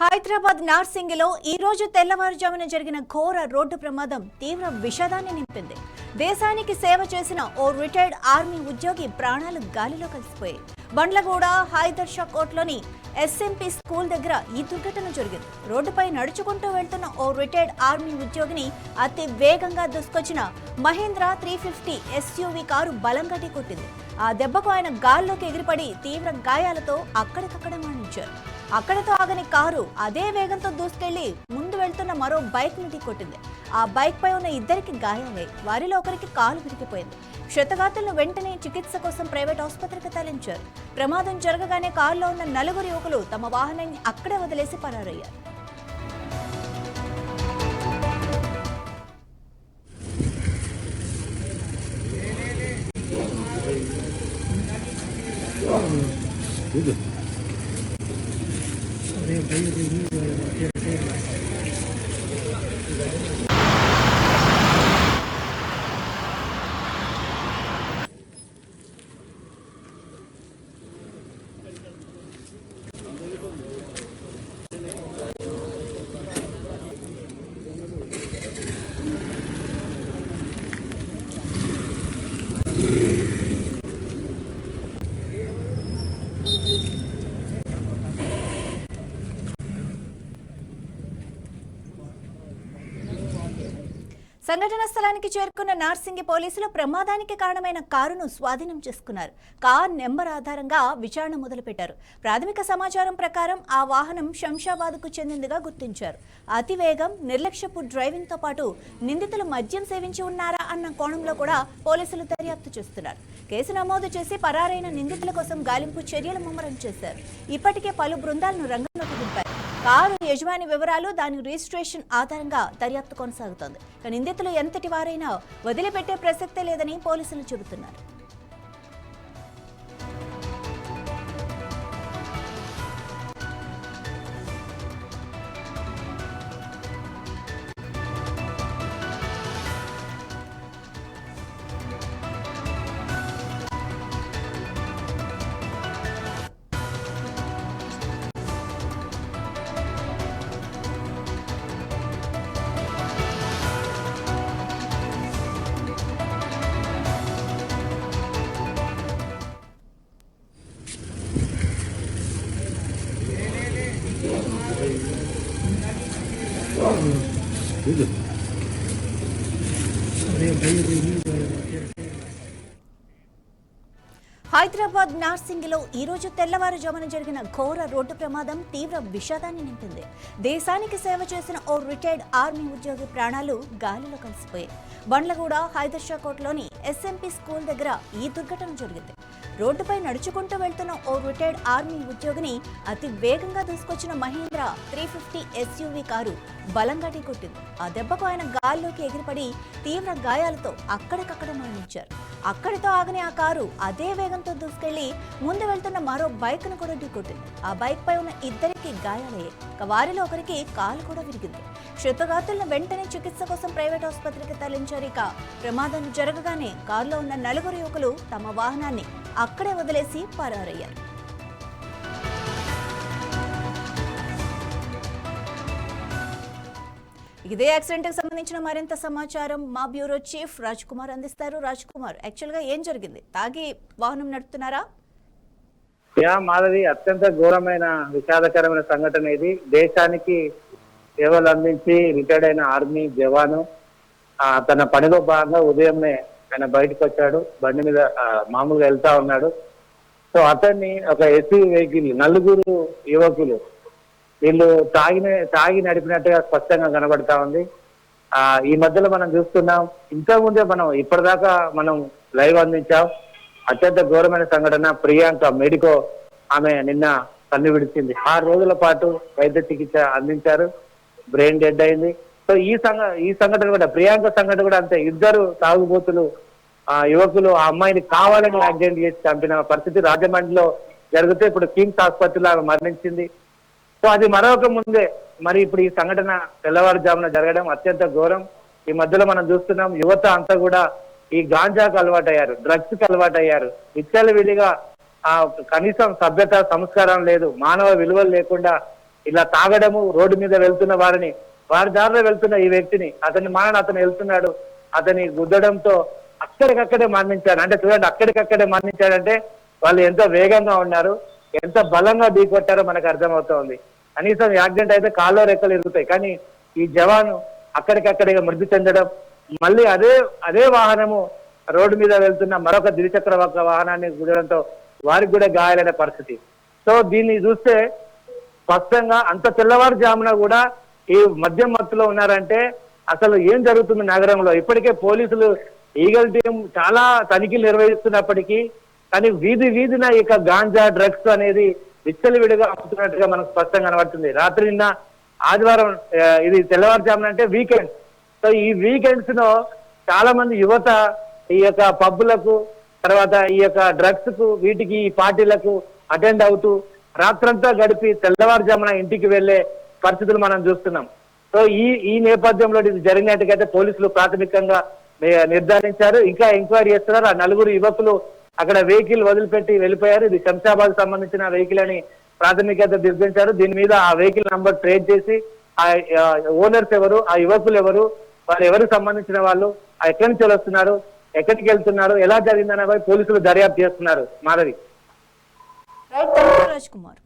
హైదరాబాద్ నార్సింగిలో ఈ రోజు తెల్లవారుజామున జరిగిన ఘోర రోడ్డు ప్రమాదం తీవ్ర విషాదాన్ని నింపింది. దేశానికి సేవ చేసిన ఓ రిటైర్డ్ ఆర్మీ ఉద్యోగి ప్రాణాలు గాలిలో కలిసిపోయాయి. బండ్లగూడ హైదర్ షా కోట్లోని ఎస్ఎంపీ స్కూల్ దగ్గర ఈ దుర్ఘటన జరిగింది. రోడ్డుపై నడుచుకుంటూ వెళ్తున్న ఓ రిటైర్డ్ ఆర్మీ ఉద్యోగిని అతి వేగంగా దూసుకొచ్చిన మహీంద్రా 350 ఎస్యూవీ కారు బలంగా ఢీకొట్టింది. ఆ దెబ్బకు ఆయన గాల్లోకి ఎగిరిపడి తీవ్ర గాయాలతో అక్కడికక్కడే మరణించారు. అక్కడితో ఆగని కారు అదే వేగంతో దూసుకెళ్లి ముందు వెళ్తున్న మరో బైక్ ని ఢీకొట్టింది. ఆ బైక్ పై ఉన్న ఇద్దరికి గాయాలై వారిలో ఒకరికి కాలు విరిగిపోయింది. క్షతగాతులను వెంటనే చికిత్స కోసం ప్రైవేట్ ఆసుపత్రికి తరలించారు. ప్రమాదం జరగగానే కారులో ఉన్న నలుగురు యువకులు తమ వాహనాన్ని అక్కడే వదిలేసి పరారయ్యారు. సంఘటన స్థలానికి చేరుకున్న నార్సింగి పోలీసులు ప్రమాదానికి కారణమైన కారును స్వాధీనం చేసుకున్నారు. కార్ నెంబర్ ఆధారంగా విచారణ మొదలుపెట్టారు. ప్రాథమిక సమాచారం ప్రకారం ఆ వాహనం శంషాబాద్కు చెందిందిగా గుర్తించారు. అతివేగం, నిర్లక్ష్యపు డ్రైవింగ్ తో పాటు నిందితులు మద్యం సేవించి ఉన్నారా అన్న కోణంలో కూడా పోలీసులు దర్యాప్తు చేస్తున్నారు. కేసు నమోదు చేసి పరారైన నిందితుల కోసం గాలింపు చర్యలు ముమ్మరం చేశారు. ఇప్పటికే పలు బృందాలను రంగంలోకి దింపారు. కారు యజమాని వివరాలు, దాని రిజిస్ట్రేషన్ ఆధారంగా దర్యాప్తు కొనసాగుతోంది. నిందితులు ఎంతటి వారైనా వదిలిపెట్టే ప్రసక్తే లేదని పోలీసులు చెబుతున్నారు. హైదరాబాద్ నార్సింగిలో ఈ రోజు తెల్లవారుజామున జరిగిన ఘోర రోడ్డు ప్రమాదం తీవ్ర విషాదాన్ని నింపింది. దేశానికి సేవ చేసిన ఓ రిటైర్డ్ ఆర్మీ ఉద్యోగి ప్రాణాలు గాలిలో కలిసిపోయాయి. బండ్లగూడ హైదర్ షా కోట్లోని ఎస్ఎంపీ స్కూల్ దగ్గర ఈ దుర్ఘటన జరిగింది. రోడ్డుపై నడుచుకుంటూ వెళ్తున్న ఓ రిటైర్డ్ ఆర్మీ ఉద్యోగిని అతి వేగంగా దూసుకొచ్చిన మహీంద్రా 350 ఎస్యూవీ కారు బలంగా ఢీకొట్టింది. ఆ దెబ్బకు ఆయన గాల్లోకి ఎగిరిపడి తీవ్ర గాయాలతో అక్కడికక్కడ మరణించారు. అక్కడితో ఆగని ఆ కారు అదే వేగంతో దూసుకెళ్లి ముందు వెళ్తున్న మరో బైక్ ను కూడా ఢీకొట్టింది. ఆ బైక్ పై ఉన్న ఇద్దరికి గాయాలయ్యాయి. వారిలో ఒకరికి కాలు కూడా విరిగింది. క్షతగాతులను వెంటనే చికిత్స కోసం ప్రైవేట్ ఆసుపత్రికి తరలించారు. ఇక ప్రమాదం జరగగానే కారులో ఉన్న నలుగురు యువకులు తమ వాహనాన్ని అక్కడే వదిలేసి పరారయ్యారు. ఇదే యాక్సిడెంట్ కి సంబంధించిన మరింత సమాచారం మా బ్యూరో చీఫ్ రాజ్ కుమార్ అందిస్తారు. రాజ్ కుమార్, యాక్చువల్ గా ఏం జరిగింది? తాగి వాహనం నడుపుతున్నారా? మాధవి, అత్యంత ఘోరమైన విషాదకరమైన సంఘటన ఇది. దేశానికి సేవలు అందించి రిటైర్డ్ అయిన ఆర్మీ జవాను తన పనిలో భాగంగా ఉదయంనే ఆయన బయటకు వచ్చాడు. బండి మీద మామూలుగా వెళ్తా ఉన్నాడు. సో అతన్ని ఒక ఎస్యూవీ వెహికల్ నలుగురు యువకులు వీళ్ళు తాగి నడిపినట్టుగా స్పష్టంగా కనబడతా ఉంది. ఈ మధ్యలో మనం చూస్తున్నాం, ఇంతకుముందే ఇప్పటిదాకా మనం లైవ్ అందించాం. అత్యంత ఘోరమైన సంఘటన ప్రియాంక మెడికో, ఆమె నిన్న కన్ను విడిచింది. 6 రోజుల పాటు వైద్య చికిత్స అందించారు. బ్రెయిన్ డెడ్ అయింది. సో ఈ సంఘటన కూడా, ప్రియాంక సంఘటన కూడా అంతే. ఇద్దరు తాగుబోతులు యువకులు ఆ అమ్మాయిని కావాలని యాక్సిడెంట్ చేసి చంపిన పరిస్థితి రాజమండ్రిలో జరిగితే ఇప్పుడు కిమ్స్ ఆసుపత్రిలో ఆమె మరణించింది. సో అది మరొక ముందే మరి ఇప్పుడు ఈ సంఘటన తెల్లవారుజామున జరగడం అత్యంత ఘోరం. ఈ మధ్యలో మనం చూస్తున్నాం, యువత అంతా కూడా ఈ గాంజాకు అలవాటయ్యారు, డ్రగ్స్ కి అలవాటయ్యారు. విచ్చలవిడిగా కనీసం సభ్యత సంస్కారం లేదు, మానవ విలువలు లేకుండా ఇలా తాగడము, రోడ్డు మీద వెళ్తున్న వారి దారిలో వెళ్తున్న ఈ వ్యక్తిని అతని అతను వెళ్తున్నాడు, అతని గుద్దడంతో అక్కడికక్కడే మరణించాడు. అంటే చూడండి, అక్కడికక్కడే మరణించాడంటే వాళ్ళు ఎంతో వేగంగా ఉన్నారు, ఎంత బలంగా ఢీకొట్టారో మనకు అర్థమవుతోంది. కనీసం యాక్సిడెంట్ అయితే కాళ్ళో రెక్కలు ఎరుగుతాయి, కానీ ఈ జవాను అక్కడికక్కడే మృతి చెందడం, మళ్ళీ అదే వాహనము రోడ్డు మీద వెళ్తున్న మరొక ద్విచక్ర వాహనాన్ని గుద్దడంతో వారికి కూడా గాయాలైన పరిస్థితి. సో దీన్ని చూస్తే స్పష్టంగా అంత తెల్లవారుజామున కూడా ఈ మద్యం మత్తులో ఉన్నారంటే అసలు ఏం జరుగుతుంది నగరంలో? ఇప్పటికే పోలీసులు ఈగల్ టీం చాలా తనిఖీలు నిర్వహిస్తున్నప్పటికీ కానీ వీధిన ఇక గాంజా, డ్రగ్స్ అనేది విచ్చలవిడిగా అమ్ముతున్నట్టుగా మనకు స్పష్టంగా కనబడుతుంది. రాత్రి నిన్న ఆదివారం, ఇది తెల్లవారుజామున అంటే వీకెండ్. సో ఈ వీకెండ్స్ లో చాలా మంది యువత ఈ యొక్క పబ్బులకు, తర్వాత ఈ యొక్క డ్రగ్స్ కు, వీటికి, ఈ పార్టీలకు అటెండ్ అవుతూ రాత్రంతా గడిపి తెల్లవారుజామున ఇంటికి వెళ్లే పరిస్థితులు మనం చూస్తున్నాం. సో ఈ నేపథ్యంలో ఇది జరిగినట్టుగైతే పోలీసులు ప్రాథమికంగా నిర్ధారించారు, ఇంకా ఎంక్వైరీ చేస్తున్నారు. ఆ 4 యువకులు అక్కడ వెహికల్ వదిలిపెట్టి వెళ్ళిపోయారు. ఇది శంషాబాద్ సంబంధించిన వెహికల్ అని ప్రాథమికంగా నిర్ధారించారు. దీని మీద ఆ వెహికల్ నంబర్ ట్రేస్ చేసి ఆ ఓనర్స్ ఎవరు, ఆ యువకులు ఎవరు, వారు ఎవరికి సంబంధించిన వాళ్ళు, ఎక్కడి నుంచి వస్తున్నారు, ఎక్కడికి వెళ్తున్నారు, ఎలా జరిగిందనే పోలీసులు దర్యాప్తు చేస్తున్నారు. మాధవి. Right, thank you Raj Kumar.